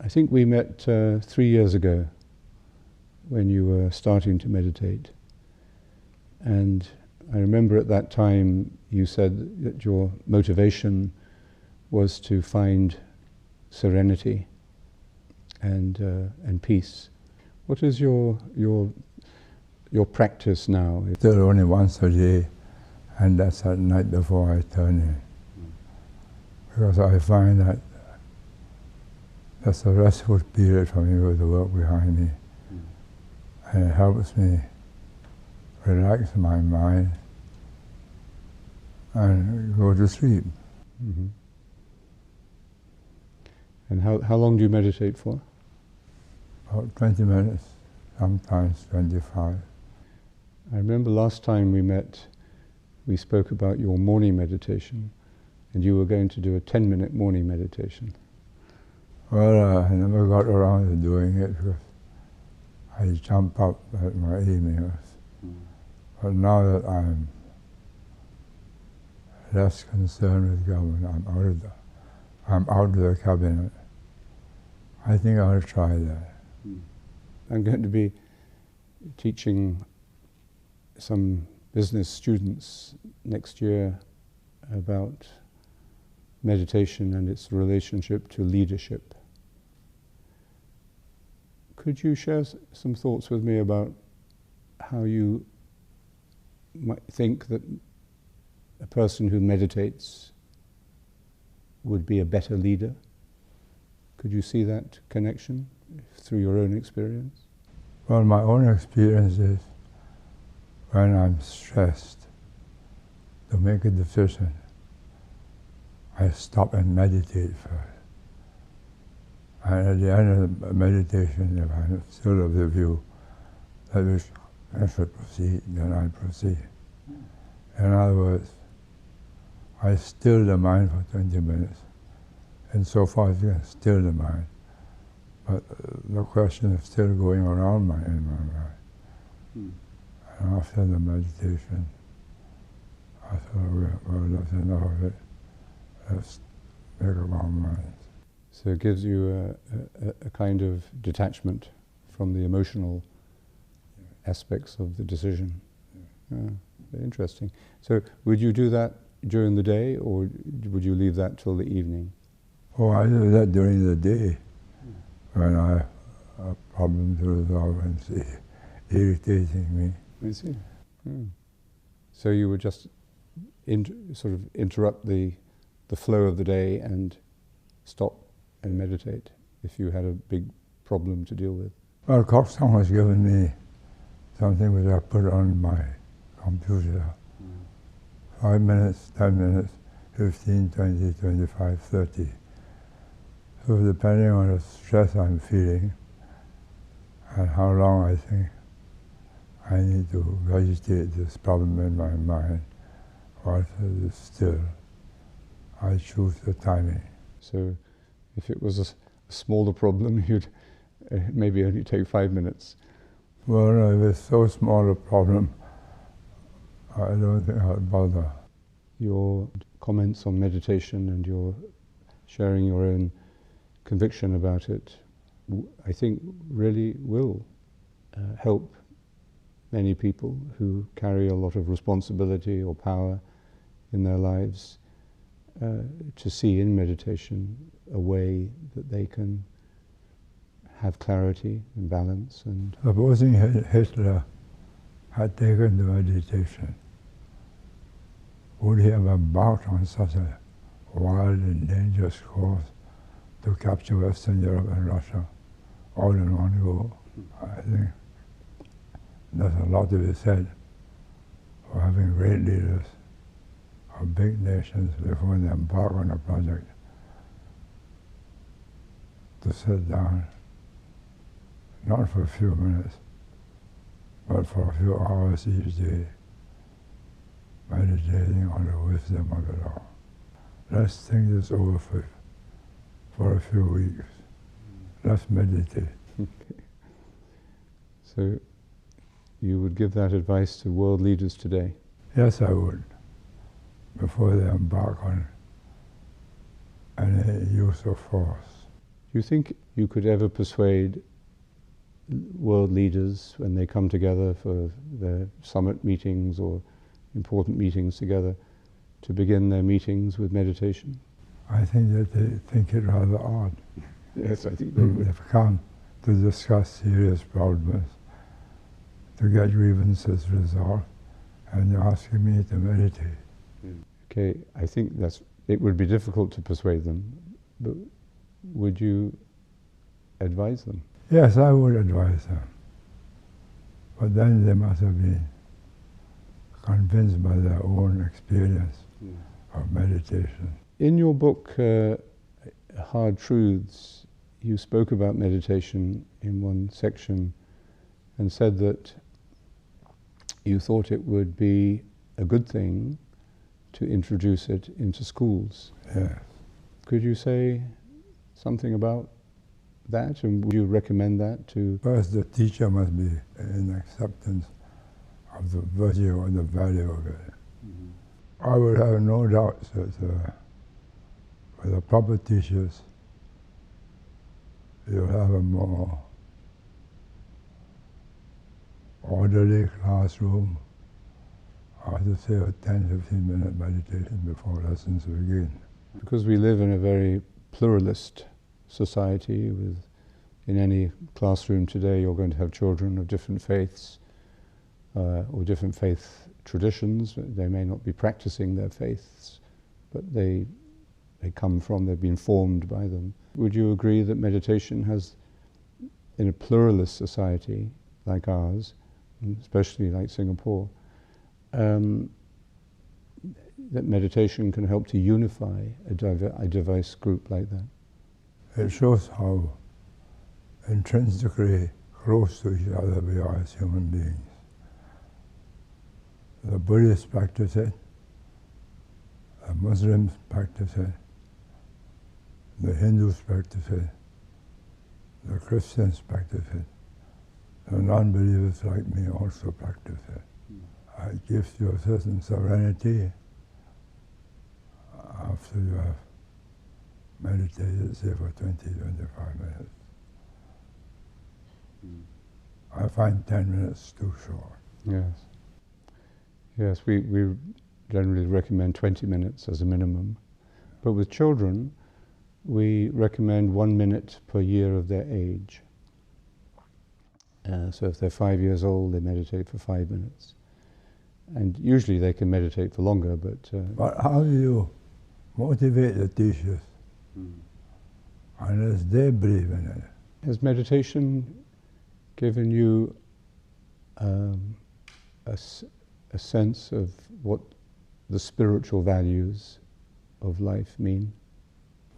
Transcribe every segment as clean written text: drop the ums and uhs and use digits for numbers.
I think we met 3 years ago when you were starting to meditate. And I remember at that time you said that your motivation was to find serenity and peace. What is your practice now? Still only once a day, and that's at night before I turn in. Because I find that that's a restful period for me with the work behind me. And it helps me relax my mind and go to sleep. Mm-hmm. And how long do you meditate for? About 20 minutes, sometimes 25. I remember last time we met, we spoke about your morning meditation, and you were going to do a 10-minute morning meditation. Well, I never got around to doing it because I jump up at my evenings. But now that I'm less concerned with government, I'm out of the cabinet, I think I'll try that. I'm going to be teaching some business students next year about meditation and its relationship to leadership. Could you share some thoughts with me about how you might think that a person who meditates would be a better leader? Could you see that connection through your own experience? Well, my own experience is when I'm stressed to make a decision, I stop and meditate first. And at the end of the meditation, if I'm still of the view that I should proceed, then I proceed. In other words, I still the mind for 20 minutes, and so far as you can still the mind. But the question is still going around in my mind. And after the meditation, I thought, well, that's enough of it. Let's make up our minds. So it gives you a kind of detachment from the emotional aspects of the decision. Very interesting. So would you do that during the day, or would you leave that till the evening? Oh, I do that during the day when I have a problem to resolve and it's irritating me. I see. So you would just sort of interrupt the flow of the day and stop and meditate if you had a big problem to deal with? Well, Coxon has given me something which I put on my computer. 5 minutes, 10 minutes, 15, 20, 25, 30. So depending on the stress I'm feeling and how long I think I need to vegetate this problem in my mind whilst it is still, I choose the timing. So if it was a smaller problem, you'd maybe only take 5 minutes. Well, if it's so small a problem, I don't think I'd bother. Your comments on meditation and your sharing your own conviction about it, I think really will help many people who carry a lot of responsibility or power in their lives to see in meditation a way that they can have clarity and balance. And supposing Hitler had taken to meditation, would he have embarked on such a wild and dangerous course to capture Western Europe and Russia all in one go? I think there's a lot to be said for having great leaders of big nations before they embark on a project to sit down, not for a few minutes, but for a few hours each day, meditating on the wisdom of it all. Let's think this over for a few weeks. Let's meditate. Okay. So you would give that advice to world leaders today? Yes, I would, before they embark on any use of force. you think you could ever persuade world leaders when they come together for their summit meetings or important meetings together to begin their meetings with meditation? I think that they think it rather odd. Yes, I think they would. They've come to discuss serious problems, to get grievances resolved, and they're asking me to meditate. Okay, I think it would be difficult to persuade them, but would you advise them? Yes, I would advise them. But then they must have been convinced by their own experience of meditation. In your book, Hard Truths, you spoke about meditation in one section and said that you thought it would be a good thing to introduce it into schools. Yes. Could you say something about that, and would you recommend that to? First, the teacher must be in acceptance of the virtue and the value of it. Mm-hmm. I would have no doubts that with the proper teachers, you'll have a more orderly classroom. I have to say a 10-15-minute meditation before lessons begin. Because we live in a very pluralist society, in any classroom today you're going to have children of different faiths or different faith traditions. They may not be practicing their faiths, but they've been formed by them. Would you agree that meditation has, in a pluralist society like ours, especially like Singapore, that meditation can help to unify a diverse group like that? It shows how intrinsically close to each other we are as human beings. The Buddhists practice it, the Muslims practice it, the Hindus practice it, the Christians practice it, the non-believers like me also practice it. It gives you a certain serenity after you have meditated, say, for 20-25 minutes. I find 10 minutes too short. Yes. Yes, we generally recommend 20 minutes as a minimum. But with children, we recommend 1 minute per year of their age. So if they're 5 years old, they meditate for 5 minutes. And usually they can meditate for longer, but... But how do you motivate the teachers unless they believe in it? Has meditation given you a sense of what the spiritual values of life mean?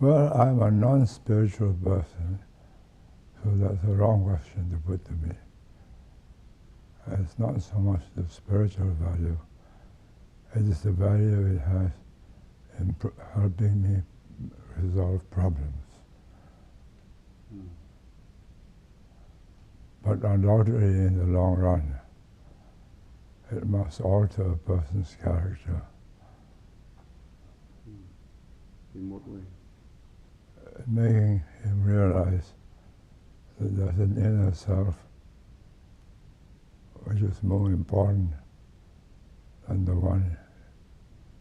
Well, I'm a non-spiritual person, so that's a wrong question to put to me. It's not so much the spiritual value, it is the value it has in helping me resolve problems. But undoubtedly, in the long run, it must alter a person's character. In what way? Making him realize that there's an inner self which is more important than the one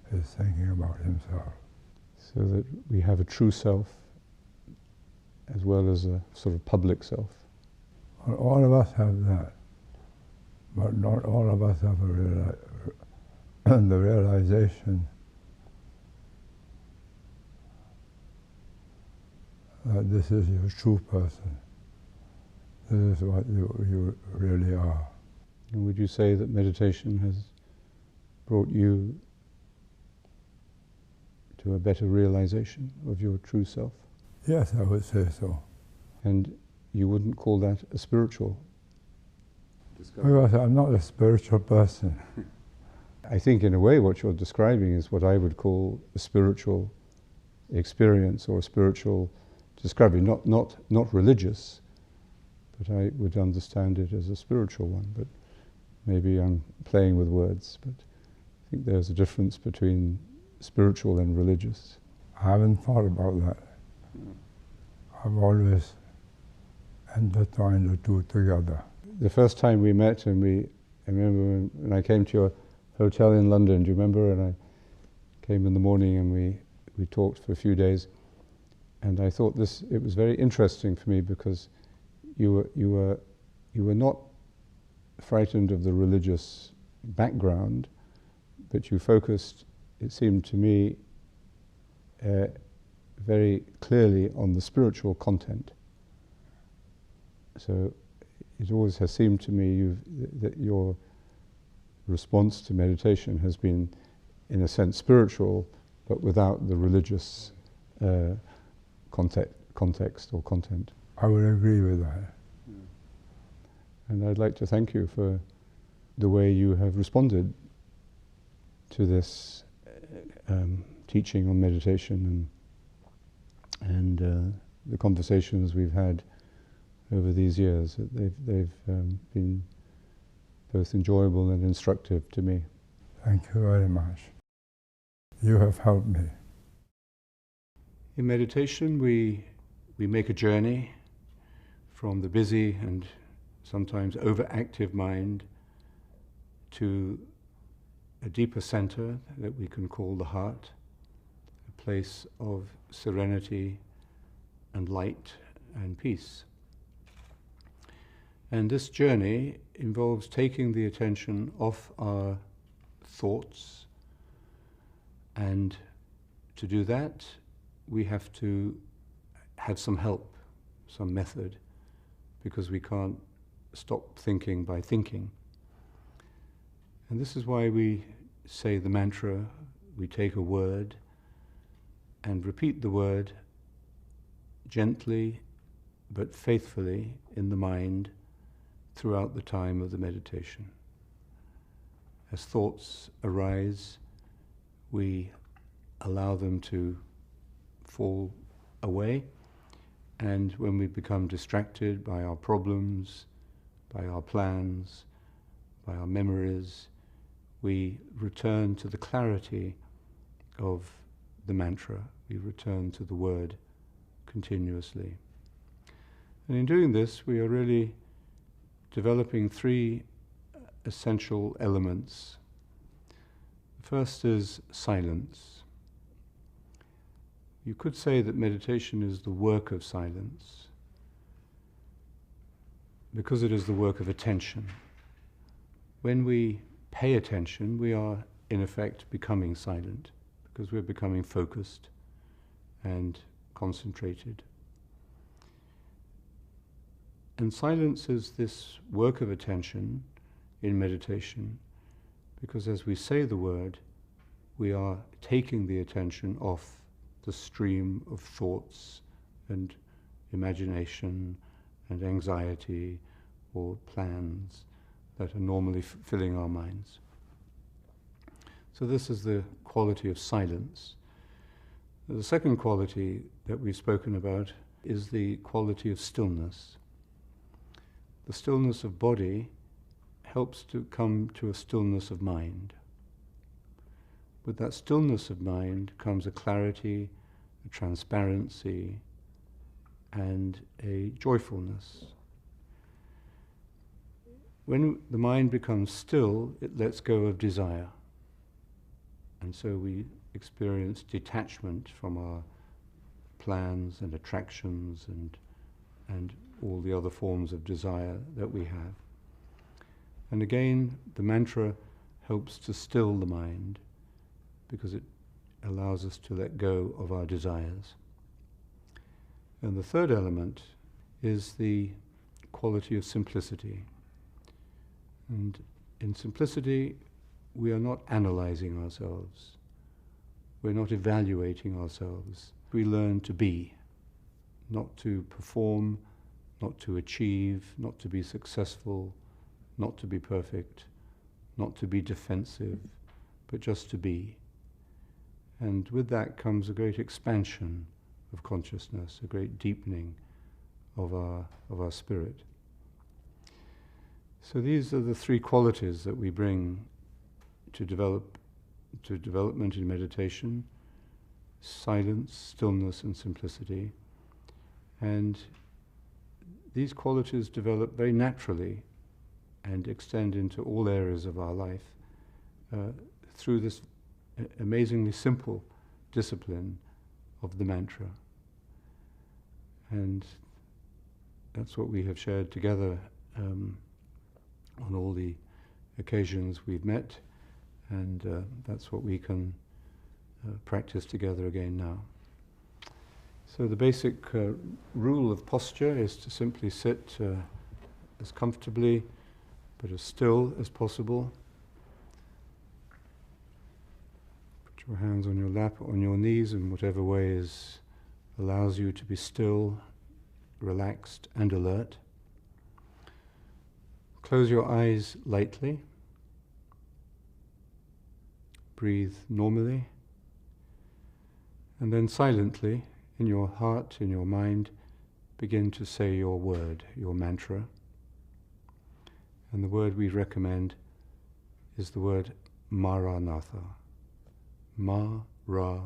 who is thinking about himself. So that we have a true self as well as a sort of public self. Well, all of us have that, but not all of us have the realization that this is your true person. This is what you really are. And would you say that meditation has brought you to a better realization of your true self? Yes, I would say so. And you wouldn't call that a spiritual discovery? Because I'm not a spiritual person. I think in a way what you're describing is what I would call a spiritual experience or a spiritual discovery, not religious, but I would understand it as a spiritual one. But maybe I'm playing with words, but I think there's a difference between spiritual and religious. I haven't thought about that. I've always intertwined the two together. The first time we met, and I remember when I came to your hotel in London, do you remember? And I came in the morning and we talked for a few days. And I thought it was very interesting for me because you were not frightened of the religious background, but you focused, it seemed to me, very clearly on the spiritual content. So it always has seemed to me that your response to meditation has been, in a sense, spiritual, but without the religious context or content. I would agree with that. And I'd like to thank you for the way you have responded to this teaching on meditation and the conversations we've had over these years. They've been both enjoyable and instructive to me. Thank you very much. You have helped me. In meditation, we make a journey from the busy and sometimes overactive mind to a deeper center that we can call the heart, a place of serenity and light and peace. And this journey involves taking the attention off our thoughts, and to do that we have to have some help, some method, because we can't stop thinking by thinking. And this is why we say the mantra. We take a word and repeat the word gently but faithfully in the mind throughout the time of the meditation. As thoughts arise, we allow them to fall away, and when we become distracted by our problems, by our plans, by our memories, we return to the clarity of the mantra. We return to the word continuously. And in doing this, we are really developing three essential elements. The first is silence. You could say that meditation is the work of silence, because it is the work of attention. When we pay attention, we are in effect becoming silent, because we're becoming focused and concentrated. And silence is this work of attention in meditation, because as we say the word, we are taking the attention off the stream of thoughts and imagination and anxiety or plans that are normally filling our minds. So this is the quality of silence. The second quality that we've spoken about is the quality of stillness. The stillness of body helps to come to a stillness of mind. With that stillness of mind comes a clarity, a transparency, and a joyfulness. When the mind becomes still, it lets go of desire. And so we experience detachment from our plans and attractions and all the other forms of desire that we have. And again, the mantra helps to still the mind, because it allows us to let go of our desires. And the third element is the quality of simplicity. And in simplicity, we are not analyzing ourselves. We're not evaluating ourselves. We learn to be, not to perform, not to achieve, not to be successful, not to be perfect, not to be defensive, but just to be. And with that comes a great expansion of consciousness, a great deepening of our spirit. So these are the three qualities that we bring to development in meditation: silence, stillness, and simplicity. And these qualities develop very naturally and extend into all areas of our life through this amazingly simple discipline of the mantra. And that's what we have shared together on all the occasions we've met, and that's what we can practice together again now. So the basic rule of posture is to simply sit as comfortably but as still as possible. Put your hands on your lap, on your knees, in whatever way allows you to be still, relaxed and alert. Close your eyes lightly. Breathe normally. And then silently, in your heart, in your mind, begin to say your word, your mantra. And the word we recommend is the word Maranatha. Ma-ra-na-tha.